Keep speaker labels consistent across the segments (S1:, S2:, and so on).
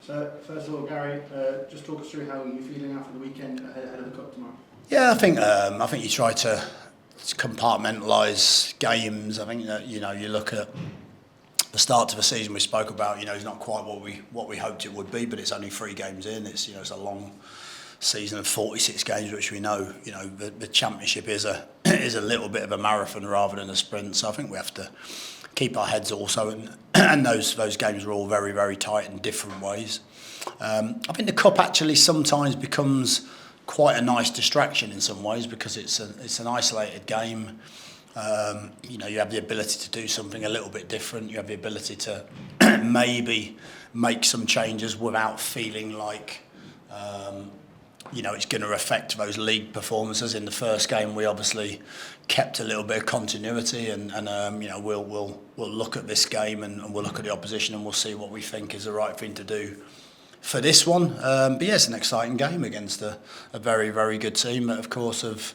S1: First of all, Gary, just talk us through how you're feeling after the weekend ahead of the Cup tomorrow.
S2: Yeah, I think you try to compartmentalise games. I think that you look at the start to the season we spoke about. It's not quite what we hoped it would be, but it's only 3 games in. It's it's a long season of 46 games, which we know. The championship is a little bit of a marathon rather than a sprint. So I think we have to keep our heads also, and those games are all very, very tight in different ways. I think the cup actually sometimes becomes quite a nice distraction in some ways because it's an isolated game. You have the ability to do something a little bit different. You have the ability to maybe make some changes without feeling like it's going to affect those league performances. In the first game, we obviously kept a little bit of continuity, and we'll look at this game and we'll look at the opposition and we'll see what we think is the right thing to do for this one. But yeah, it's an exciting game against a very, very good team that, of course, have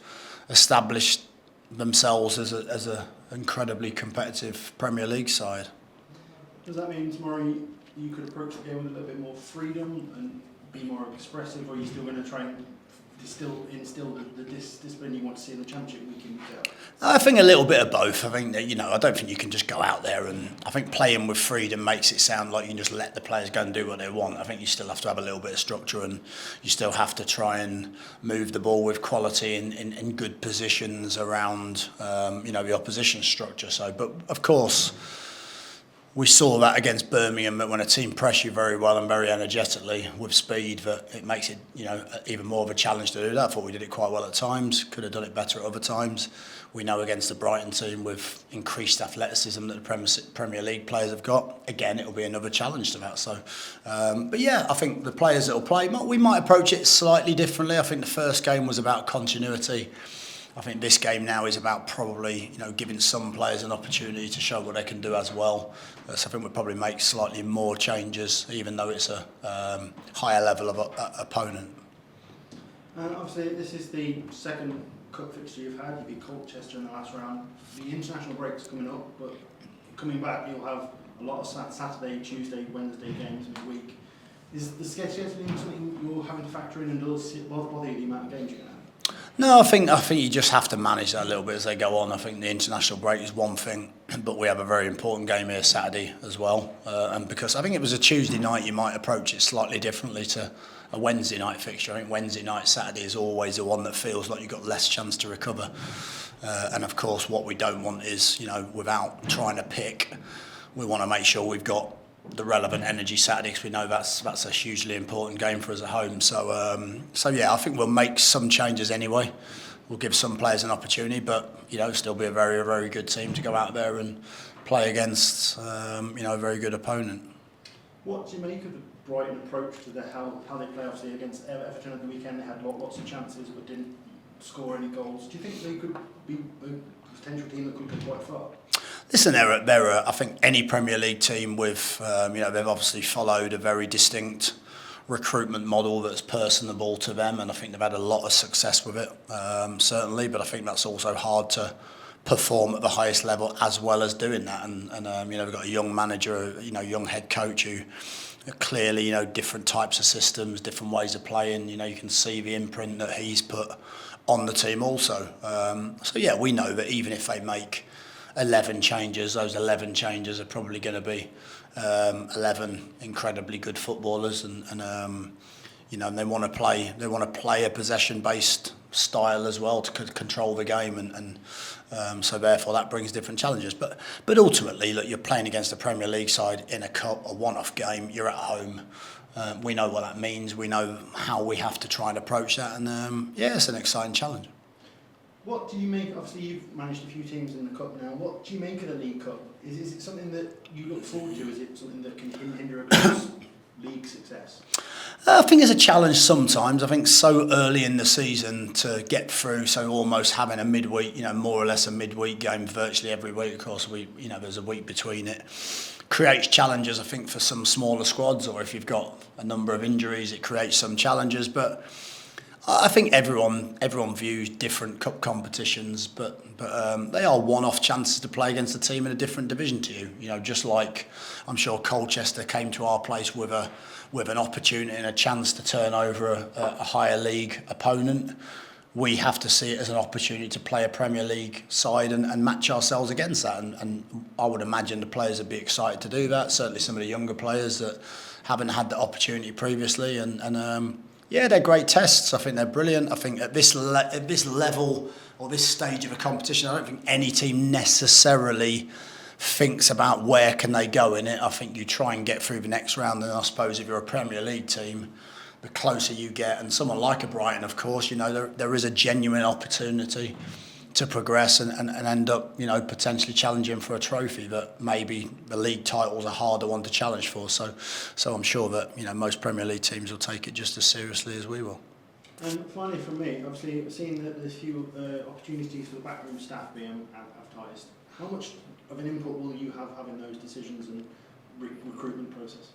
S2: established themselves as a incredibly competitive Premier League side.
S1: Does that mean tomorrow you could approach the game with a little bit more freedom and be more expressive, or are you still going to try and instill the discipline you want to see in the Championship week in, week out?
S2: I think a little bit of both. I think that, I don't think you can just go out there, and I think playing with freedom makes it sound like you can just let the players go and do what they want. I think you still have to have a little bit of structure, and you still have to try and move the ball with quality in good positions around the opposition structure. So, but of course, we saw that against Birmingham, that when a team press you very well and very energetically with speed, that it makes it even more of a challenge to do that. I thought we did it quite well at times, could have done it better at other times. We know against the Brighton team with increased athleticism that the Premier League players have got, again, it'll be another challenge to that. So, but yeah, I think the players that will play, we might approach it slightly differently. I think the first game was about continuity. I think this game now is about probably giving some players an opportunity to show what they can do as well. So I think we'll probably make slightly more changes, even though it's a higher level of opponent.
S1: Obviously, this is the second cup fixture you've had. You beat Colchester in the last round. The international break's coming up, but coming back, you'll have a lot of Saturday, Tuesday, Wednesday games midweek. Is the scheduling something you're having to factor in, and does it bother you the amount of games you're going to have?
S2: No, I think you just have to manage that a little bit as they go on. I think the international break is one thing, but we have a very important game here Saturday as well. And because I think it was a Tuesday night, you might approach it slightly differently to a Wednesday night fixture. I think Wednesday night, Saturday is always the one that feels like you've got less chance to recover. And of course, what we don't want is, without trying to pick, we want to make sure we've got the relevant energy Saturday, because we know that's a hugely important game for us at home. So yeah, I think we'll make some changes anyway. We'll give some players an opportunity, but still be a very, very good team to go out there and play against a very good opponent. What
S1: do you make of the Brighton approach to how they play? Obviously against Everton at the weekend, they had lots of chances but didn't score any goals. Do you think they could be a potential team that could go quite far?
S2: Listen, I think any Premier League team with, they've obviously followed a very distinct recruitment model that's personable to them, and I think they've had a lot of success with it, certainly. But I think that's also hard to perform at the highest level as well as doing that. And we've got a young manager, young head coach who clearly, different types of systems, different ways of playing. You can see the imprint that he's put on the team also. So yeah, we know that even if they make 11 changes, those 11 changes are probably going to be 11 incredibly good footballers, and they want to play a possession-based style as well to control the game, and so therefore that brings different challenges. But ultimately, look, you're playing against a Premier League side in a cup, a one-off game. You're at home. We know what that means. We know how we have to try and approach that, and yeah, it's an exciting challenge.
S1: What do you make? Obviously, you've managed a few teams in the Cup now. What do you make of the League Cup? Is it something that you look forward to? Is it something that can hinder a club's league success?
S2: I think it's a challenge sometimes. I think so early in the season to get through, so almost having a midweek, more or less a midweek game virtually every week. Of course, there's a week between it. Creates challenges, I think, for some smaller squads, or if you've got a number of injuries, it creates some challenges. But I think everyone views different cup competitions, but they are one-off chances to play against a team in a different division to you. You know, just like I'm sure Colchester came to our place with an opportunity and a chance to turn over a higher league opponent. We have to see it as an opportunity to play a Premier League side and match ourselves against that. And I would imagine the players would be excited to do that. Certainly some of the younger players that haven't had the opportunity previously. Yeah, they're great tests. I think they're brilliant. I think at this level or this stage of a competition, I don't think any team necessarily thinks about where can they go in it. I think you try and get through the next round, and I suppose if you're a Premier League team, the closer you get, and someone like a Brighton, of course, you know, there is a genuine opportunity to progress and end up, you know, potentially challenging for a trophy that maybe the league title's a harder one to challenge for. So I'm sure that, you know, most Premier League teams will take it just as seriously as we will.
S1: And finally, for me, obviously, seeing that there's few opportunities for the backroom staff being advertised, how much of an input will you have having those decisions and recruitment process?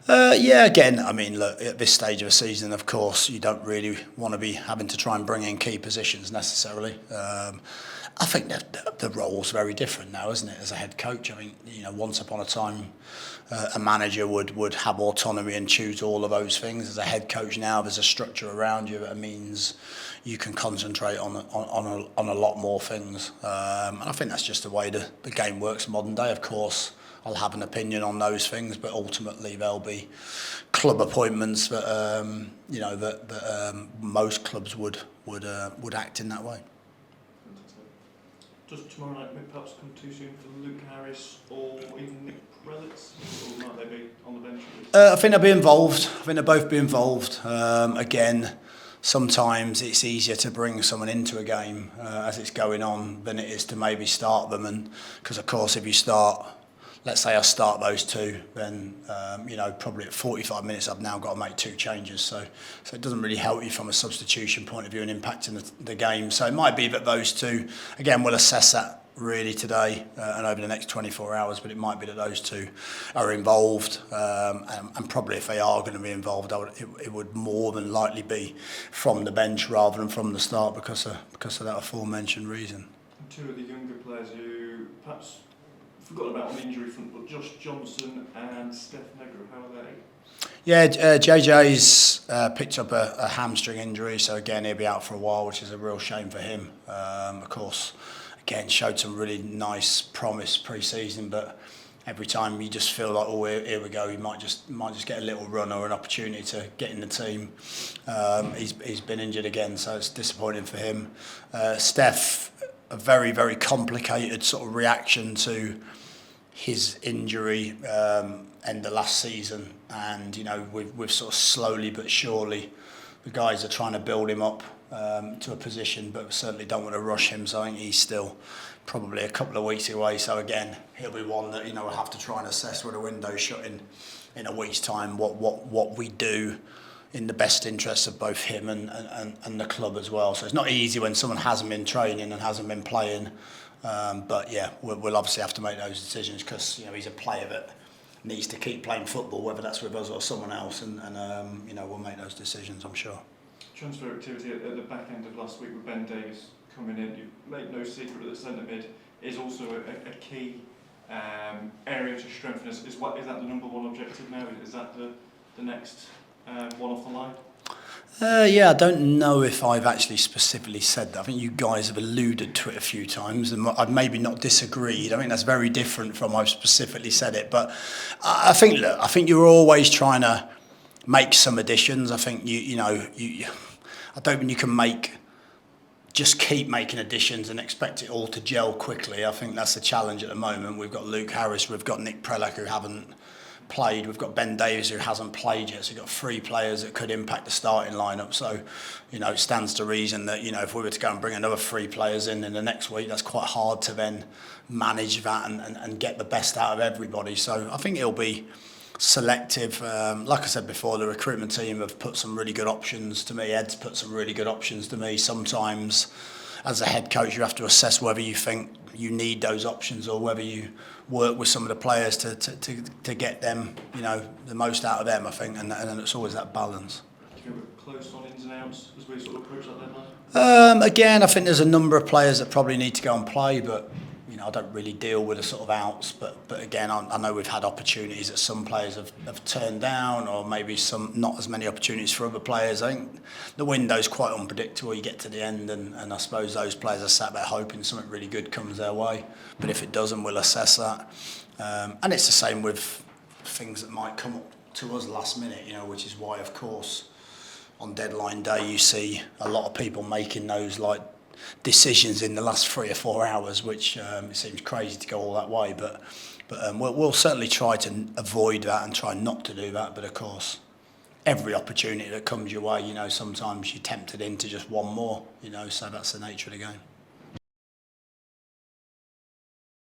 S2: Yeah, again, I mean, look, at this stage of a season, of course, you don't really want to be having to try and bring in key positions necessarily. I think that the role's very different now, isn't it, as a head coach? I mean, you know, once upon a time, a manager would have autonomy and choose all of those things. As a head coach now, there's a structure around you that means you can concentrate on a lot more things. And I think that's just the way the game works modern day. Of course, I'll have an opinion on those things, but ultimately there'll be club appointments that you know that most clubs would act in that way.
S3: Does tomorrow night perhaps come too soon for Luke Harris or even Nick Prelitz, or might they be on the bench?
S2: I think they'll be involved. I think they'll both be involved. Again, sometimes it's easier to bring someone into a game as it's going on than it is to maybe start them, and because of course if you start. Let's say I start those two, then you know, probably at 45 minutes I've now got to make two changes. So it doesn't really help you from a substitution point of view and impacting the game. So it might be that those two, again, we'll assess that really today and over the next 24 hours. But it might be that those two are involved, and probably if they are going to be involved, it would more than likely be from the bench rather than from the start because of that aforementioned reason.
S3: And two of the younger players who perhaps forgot about on the injury front, but Josh Johnson and Steph Negro, how are they?
S2: Yeah, JJ's picked up a hamstring injury, so again he'll be out for a while, which is a real shame for him. Of course, again showed some really nice promise pre-season, but every time you just feel like, oh, here we go, he might just get a little run or an opportunity to get in the team. He's been injured again, so it's disappointing for him. Steph, a very, very complicated sort of reaction to his injury end of last season, and you know we've sort of slowly but surely the guys are trying to build him up to a position, but we certainly don't want to rush him. So I think he's still probably a couple of weeks away. So again, he'll be one that, you know, we'll have to try and assess with the window shut in a week's time what we do in the best interests of both him and the club as well. So it's not easy when someone hasn't been training and hasn't been playing. But yeah, we'll obviously have to make those decisions because, you know, he's a player that needs to keep playing football, whether that's with us or someone else, and you know, we'll make those decisions, I'm sure.
S3: Transfer activity at the back end of last week with Ben Davies coming in. You make no secret that the centre mid is also a key area to strengthen. Is that the number one objective now? Is that the next one off the line?
S2: Yeah, I don't know if I've actually specifically said that. I think you guys have alluded to it a few times, and I've maybe not disagreed. I think that's very different from I've specifically said it. But I think you're always trying to make some additions. I think I don't think you can just keep making additions and expect it all to gel quickly. I think that's the challenge at the moment. We've got Luke Harris, we've got Nick Prelitz who haven't played, we've got Ben Davies who hasn't played yet, so we've got three players that could impact the starting lineup. So, you know, it stands to reason that, you know, if we were to go and bring another three players in the next week, that's quite hard to then manage that and get the best out of everybody. So I think it'll be selective. Like I said before, the recruitment team have put some really good options to me. Ed's put some really good options to me. Sometimes as a head coach you have to assess whether you think you need those options or whether you work with some of the players to get them, you know, the most out of them, I think, and it's always that balance.
S3: Do you have a close on ins and outs as we sort of approach that deadline?
S2: Again, I think there's a number of players that probably need to go and play, but you know, I don't really deal with the sort of outs. But again, I know we've had opportunities that some players have turned down, or maybe some not as many opportunities for other players. I think the window's quite unpredictable. You get to the end, and I suppose those players are sat there hoping something really good comes their way. But if it doesn't, we'll assess that. And it's the same with things that might come up to us last minute, you know, which is why, of course, on deadline day you see a lot of people making those like decisions in the last 3 or 4 hours, which it seems crazy to go all that way, but we'll certainly try to avoid that and try not to do that. But of course, every opportunity that comes your way, you know, sometimes you're tempted into just one more, you know, so that's the nature of the game.